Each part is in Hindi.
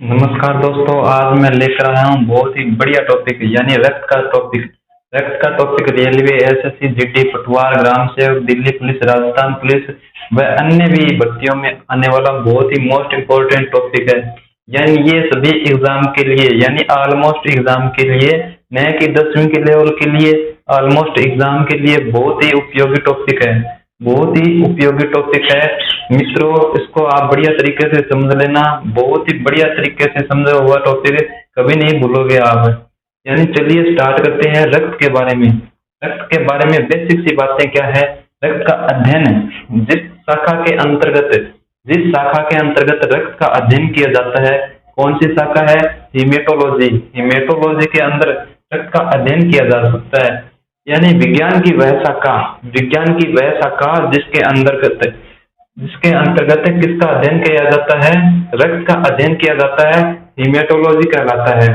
नमस्कार दोस्तों, आज मैं लेकर आया हूँ बहुत ही बढ़िया टॉपिक यानी रक्त का टॉपिक। रक्त का टॉपिक रेलवे, एसएससी, जीडी, पटवार, ग्राम सेवक, दिल्ली पुलिस, राजस्थान पुलिस व अन्य भी भर्तियों में आने वाला बहुत ही मोस्ट इम्पोर्टेंट टॉपिक है। यानी ये सभी एग्जाम के लिए यानी ऑलमोस्ट एग्जाम के लिए, न कि 10वीं के लेवल के लिए, ऑलमोस्ट एग्जाम के लिए बहुत ही उपयोगी टॉपिक है। बहुत ही उपयोगी टॉपिक है मित्रों, इसको आप बढ़िया तरीके से समझ लेना। बहुत ही बढ़िया तरीके से समझा हुआ टॉपिक है, कभी नहीं भूलोगे आप। यानी चलिए स्टार्ट करते हैं रक्त के बारे में। रक्त के बारे में बेसिक सी बातें क्या है। रक्त का अध्ययन जिस शाखा के अंतर्गत रक्त का अध्ययन किया जाता है, कौन सी शाखा है? हीमेटोलॉजी। हीमेटोलॉजी के अंदर रक्त का अध्ययन किया जा सकता है। यानी विज्ञान की वह शाखा जिसके अंतर्गत किसका अध्ययन किया जाता है? रक्त का अध्ययन किया जाता है, हीमेटोलॉजी कहलाता है।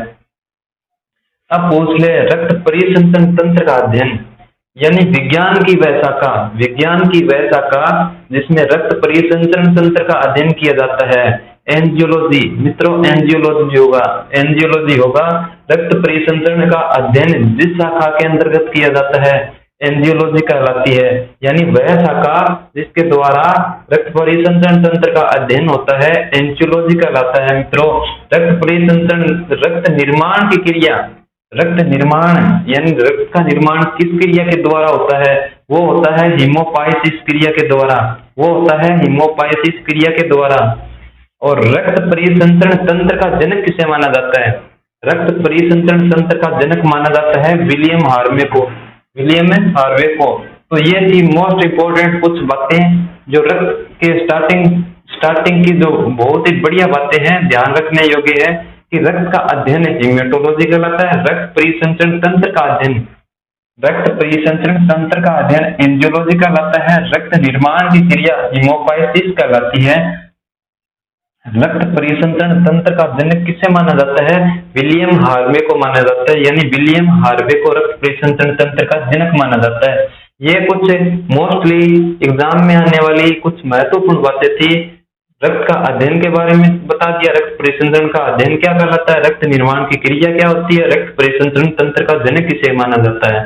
अब पूछ ले रक्त परिसंचरण तंत्र का अध्ययन, यानी विज्ञान की वह शाखा जिसमें रक्त परिसंचरण तंत्र का अध्ययन किया जाता है। एंजियोलॉजी मित्रों, एंजियोलॉजी होगा रक्त परिसंचरण का अध्ययन जिस शाखा के अंतर्गत किया जाता है, एंजियोलॉजी कहलाती है। यानी वह शाखा जिसके द्वारा रक्त परिसंचरण तंत्र का अध्ययन होता है, एंजियोलॉजी कहलाता है। मित्रों, रक्त परिसंचरण रक्त निर्माण यानी रक्त का निर्माण किस क्रिया के द्वारा होता है? वो होता है हीमोपाइसिस क्रिया के द्वारा। और रक्त परिसंचरण तंत्र का जनक किसे माना जाता है? रक्त परिसंचरण तंत्र का जनक माना जाता है विलियम हार्वे को। तो ये थी मोस्ट इंपोर्टेंट कुछ बातें जो रक्त के स्टार्टिंग की जो बहुत ही बढ़िया बातें हैं, ध्यान रखने योग्य है कि रक्त का अध्ययन हीमेटोलॉजी कहलाता है। रक्त परिसंचरण तंत्र का अध्ययन एंजियोलॉजी कहलाता है। रक्त निर्माण की क्रिया हीमोपाइसिस कहलाती है। रक्त परिसंचरण तंत्र का जनक किसे माना जाता है? विलियम हार्वे को माना जाता है। यानी विलियम हार्वे को रक्त परिसंचरण तंत्र का जनक माना जाता है। ये कुछ मोस्टली एग्जाम में आने वाली कुछ महत्वपूर्ण बातें थी। रक्त का अध्ययन के बारे में बता दिया, रक्त परिसंचरण का अध्ययन क्या कहलाता है, रक्त निर्माण की क्रिया क्या होती है, रक्त परिसंचरण तंत्र का जनक किसे माना जाता है।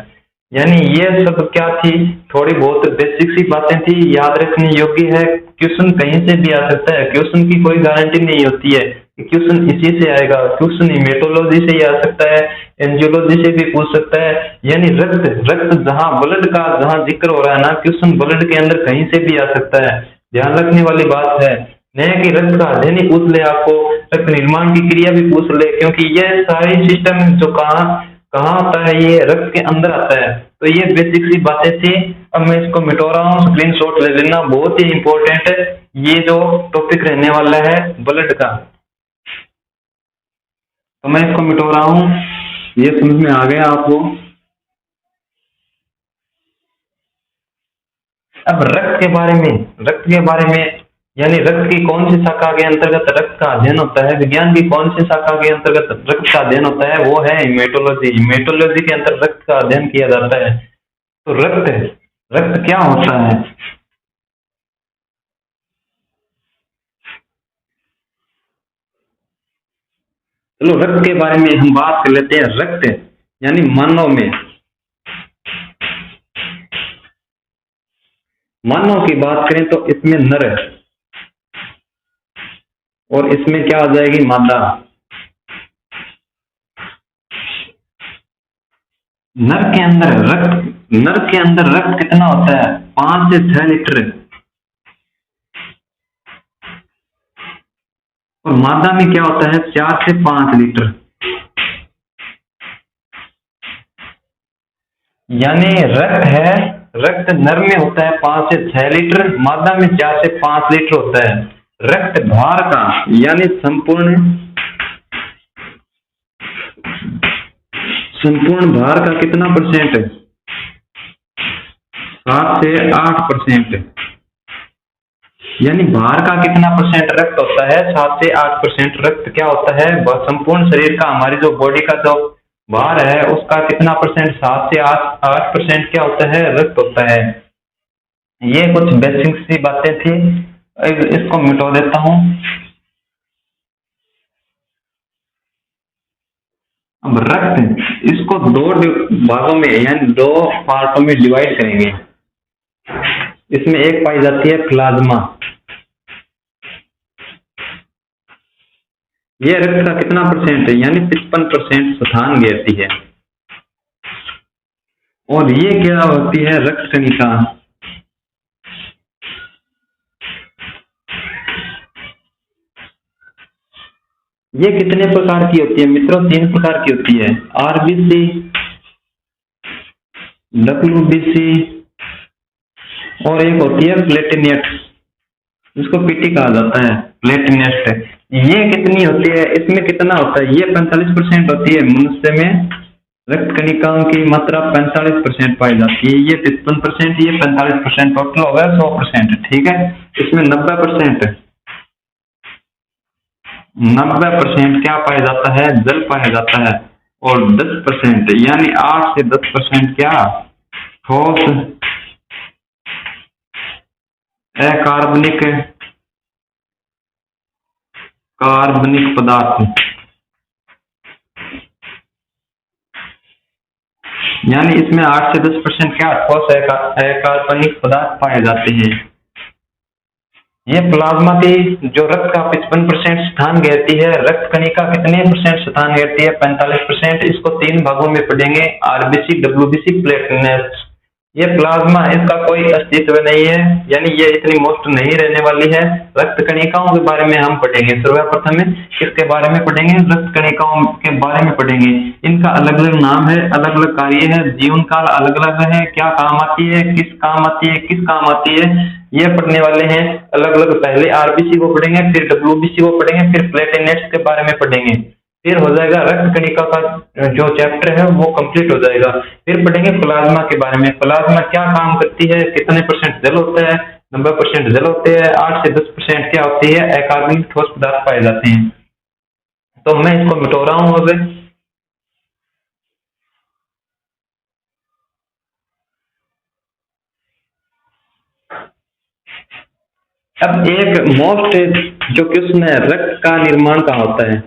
यानी ये सब क्या थी, थोड़ी बहुत बेसिक सी बातें थी, याद रखने योग्य है। क्वेश्चन कहीं से भी आ सकता है, क्वेश्चन की कोई गारंटी नहीं होती है कि क्वेश्चन इसी से आएगा। क्वेश्चन हीमेटोलॉजी से ही आ सकता है, एंजियोलॉजी से भी पूछ सकता है। यानी रक्त जहां जिक्र हो रहा है ना, क्वेश्चन ब्लड के अंदर कहीं से भी आ सकता है, ध्यान रखने वाली बात है। नहीं कि रक्त का अध्ययन ही पूछ ले आपको, रक्त निर्माण की क्रिया भी पूछ ले, क्योंकि ये सारी सिस्टम जो कहाँ होता है, ये रक्त के अंदर आता है। तो ये बेसिक सी बातें थी। अब मैं इसको मिटो रहा हूँ, स्क्रीनशॉट ले लेना, बहुत ही इंपॉर्टेंट है ये जो टॉपिक रहने वाला है ब्लड का। तो मैं इसको मिटो रहा हूँ, ये समझ में आ गया आपको। अब रक्त के बारे में यानी रक्त की कौन सी शाखा के अंतर्गत रक्त का अध्ययन होता है, विज्ञान की कौन सी शाखा के अंतर्गत रक्त का अध्ययन होता है, वो है हीमेटोलॉजी। हीमेटोलॉजी के अंतर्गत रक्त का अध्ययन किया जाता है। तो रक्त क्या होता है? चलो रक्त के बारे में हम बात कर लेते हैं। रक्त यानी मानव की बात करें तो इसमें नर और इसमें क्या आ जाएगी? मादा। नर के अंदर रक्त कितना होता है? 5 से 6 लीटर। और मादा में क्या होता है? 4 से 5 लीटर। यानी रक्त नर में होता है 5 से 6 लीटर, मादा में 4 से 5 लीटर होता है। रक्त भार का यानी संपूर्ण भार का कितना परसेंट है? 7 से 8%। यानी भार का कितना परसेंट रक्त होता है? 7 से 8% रक्त क्या होता है? संपूर्ण शरीर का, हमारी जो बॉडी का जो भार है उसका कितना परसेंट? 7 से 8% क्या होता है? रक्त होता है। ये कुछ बेसिक सी बातें थी, इसको मिटो देता हूं। अब रक्त इसको दो भागों में यानी दो पार्टों में डिवाइड करेंगे। इसमें एक पाई जाती है प्लाज्मा। ये रक्त का कितना परसेंट है, यानी 55% स्थान घेरती है। और ये क्या होती है, रक्त कणिका। ये कितने प्रकार की होती है मित्रों, 3 प्रकार की होती है, आरबीसी, डब्ल्यूबीसी और एक होती है प्लेटिनेट, जिसको पीटी कहा जाता है, प्लेटिनेट। ये कितनी होती है, इसमें कितना होता है, ये 45% होती है। मनुष्य में रक्त कणिकाओं की मात्रा 45% पाई जाती है। ये 55%, ये 45%, टोटल हो गया 100%। ठीक है, इसमें 90% क्या पाया जाता है, जल पाया जाता है। और 10% यानी 8 से 10% क्या, ठोस कार्बनिक पदार्थ, यानी इसमें 8 से 10% क्या, ठोस कार्बनिक पदार्थ पाए जाते हैं। ये प्लाज्मा की जो रक्त का 55% स्थान घेरती है, रक्त कणिका कितने परसेंट स्थान घेरती है, 45%। इसको 3 भागों में पढ़ेंगे, आरबीसी, डब्ल्यूबीसी, प्लेटलेट्स। ये प्लाज्मा, इसका कोई अस्तित्व नहीं है, यानी ये इतनी मोस्ट नहीं रहने वाली है। रक्त कणिकाओं के बारे में हम पढ़ेंगे, सर्वप्रथम में किसके बारे में पढ़ेंगे, रक्त कणिकाओं के बारे में पढ़ेंगे। इनका अलग अलग नाम है, अलग अलग कार्य है, जीवन काल अलग अलग है, क्या काम आती है, किस काम आती है, किस काम आती है, ये पढ़ने वाले हैं अलग अलग। पहले आरबीसी को पढ़ेंगे, फिर डब्ल्यूबीसी को पढ़ेंगे, फिर प्लेटलेट्स के बारे में पढ़ेंगे, फिर हो जाएगा रक्त कणिका का जो चैप्टर है वो कंप्लीट हो जाएगा। फिर पढ़ेंगे प्लाज्मा के बारे में, प्लाज्मा क्या काम करती है, कितने परसेंट जल होता है, 90% जल होते हैं, 8 से 10% क्या होती है, अकार्बनिक ठोस पदार्थ पाए जाते हैं। तो मैं इसको मिटो रहा हूं अभी। अब एक मोस्ट जो क्वेश्चन है, रक्त का निर्माण कहाँ होता है।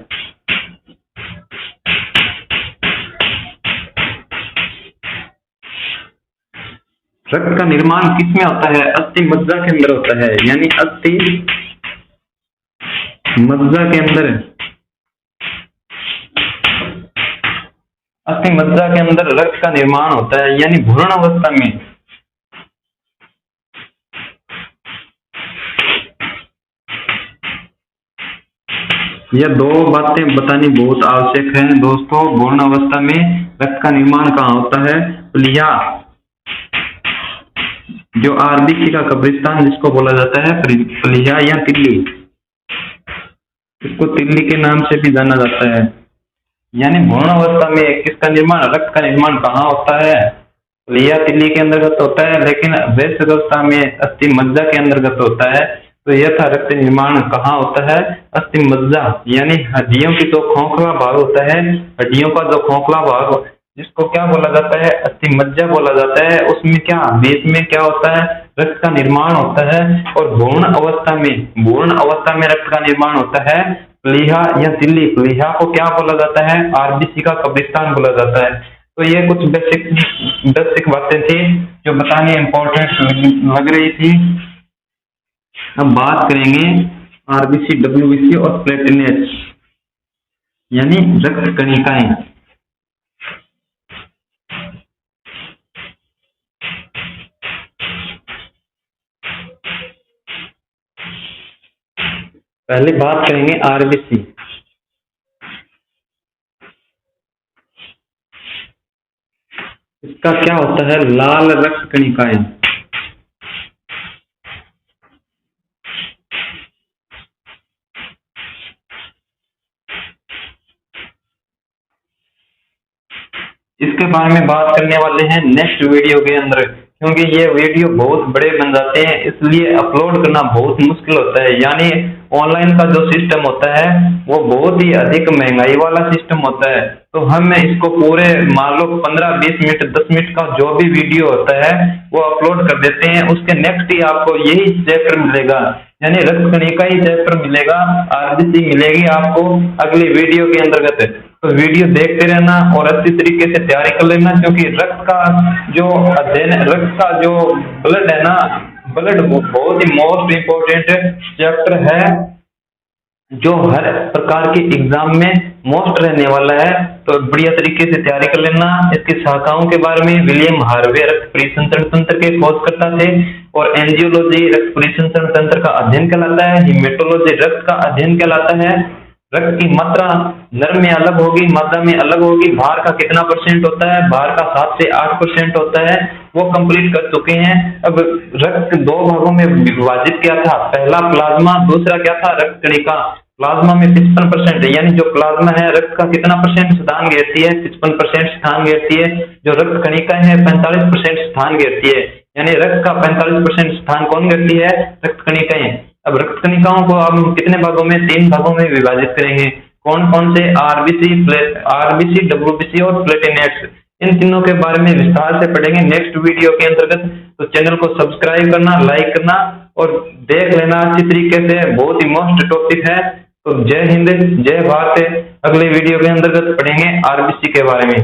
रक्त का निर्माण किसमें होता है, अस्थि मज्जा के अंदर होता है, यानी अस्थि मज्जा के अंदर, अस्थि मज्जा के अंदर रक्त का निर्माण होता है, यानी भ्रूण अवस्था में। यह 2 बातें बतानी बहुत आवश्यक है दोस्तों। भ्रूण अवस्था में रक्त का निर्माण कहाँ होता है, प्लीहा, जो आरबीसी का कब्रिस्तान जिसको बोला जाता है, प्लीहा या तिल्ली, इसको तिल्ली के नाम से भी जाना जाता है। यानी भ्रूण अवस्था में किसका निर्माण, रक्त का निर्माण कहाँ होता है, प्लीहा तिल्ली के अंतर्गत होता है, लेकिन वयस्क अवस्था में अस्थि मज्जा के अंतर्गत होता है। तो यह था रक्त निर्माण कहाँ होता है, अस्थि मज्जा, यानी हड्डियों की जो खोखला भाग होता है, हड्डियों का जो खोखला भाग जिसको क्या बोला जाता है, अस्थि मज्जा बोला जाता है, उसमें क्या बीच में क्या होता है, रक्त का निर्माण होता है। और भ्रूण अवस्था में रक्त का निर्माण होता है प्लीहा या तिल्ली। प्लीहा को क्या बोला जाता है, आरबीसी का कब्रिस्तान बोला जाता है। तो ये कुछ बेसिक बातें थी जो बतानी इंपॉर्टेंट लग रही थी। अब बात करेंगे आरबीसी, डब्ल्यूबीसी और प्लेटलेट्स, यानी रक्त कणिकाएं। पहले बात करेंगे आरबीसी। इसका क्या होता है, लाल रक्त कणिकाएं। इसके बारे में बात करने वाले हैं नेक्स्ट वीडियो के अंदर, क्योंकि ये वीडियो बहुत बड़े बन जाते हैं, इसलिए अपलोड करना बहुत मुश्किल होता है। यानी ऑनलाइन का जो सिस्टम होता है वो बहुत ही अधिक महंगाई वाला सिस्टम होता है। तो हम इसको पूरे मान लो 15-20 मिनट 10 मिनट का जो भी वीडियो होता है वो अपलोड कर देते हैं। उसके नेक्स्ट ही आपको यही चैप्टर मिलेगा, यानी रक्त कणिका ही चैप्टर मिलेगा, आरबीसी मिलेगी आपको अगली वीडियो के अंतर्गत। तो वीडियो देखते रहना और अच्छी तरीके से तैयारी कर लेना, क्योंकि रक्त का जो अध्ययन, रक्त का जो ब्लड है ना, ब्लड बहुत ही मोस्ट इम्पोर्टेंट चैप्टर है जो हर प्रकार के एग्जाम में मोस्ट रहने वाला है। तो बढ़िया तरीके से तैयारी कर लेना। इसकी शाखाओं के बारे में विलियम हार्वे रक्त परिसंचरण तंत्र के खोजकर्ता थे, और एंजियोलॉजी रक्त परिसंचरण तंत्र का अध्ययन कहलाता है। हीमेटोलॉजी रक्त का अध्ययन कहलाता है। रक्त की मात्रा नर में अलग होगी, मादा में अलग होगी। बाहर का कितना परसेंट होता है? बाहर का 7 से 8% होता है, वो कंप्लीट कर चुके हैं। अब रक्त 2 भागों में विभाजित किया था, पहला प्लाज्मा, दूसरा क्या था? रक्त कणिका। प्लाज्मा में 55% है, यानी जो प्लाज्मा है रक्त का कितना परसेंट स्थान घेरती है? 55% स्थान घेरती है। जो रक्त कणिका है 45% स्थान घेरती है, यानी रक्त का 45% स्थान कौन घेरती है? रक्त कणिकाएं। अब रक्त कणिकाओं को हम कितने भागों में? 3 भागों में विभाजित करेंगे। कौन कौन से? आरबीसी, डब्ल्यूबीसी और प्लेटिनेट्स। इन तीनों के बारे में विस्तार से पढ़ेंगे नेक्स्ट वीडियो के अंतर्गत। तो चैनल को सब्सक्राइब करना, लाइक करना और देख लेना अच्छी तरीके से, बहुत ही मोस्ट टॉपिक है। तो जय हिंद, जय भारत। अगले वीडियो के अंतर्गत पढ़ेंगे आरबीसी के बारे में।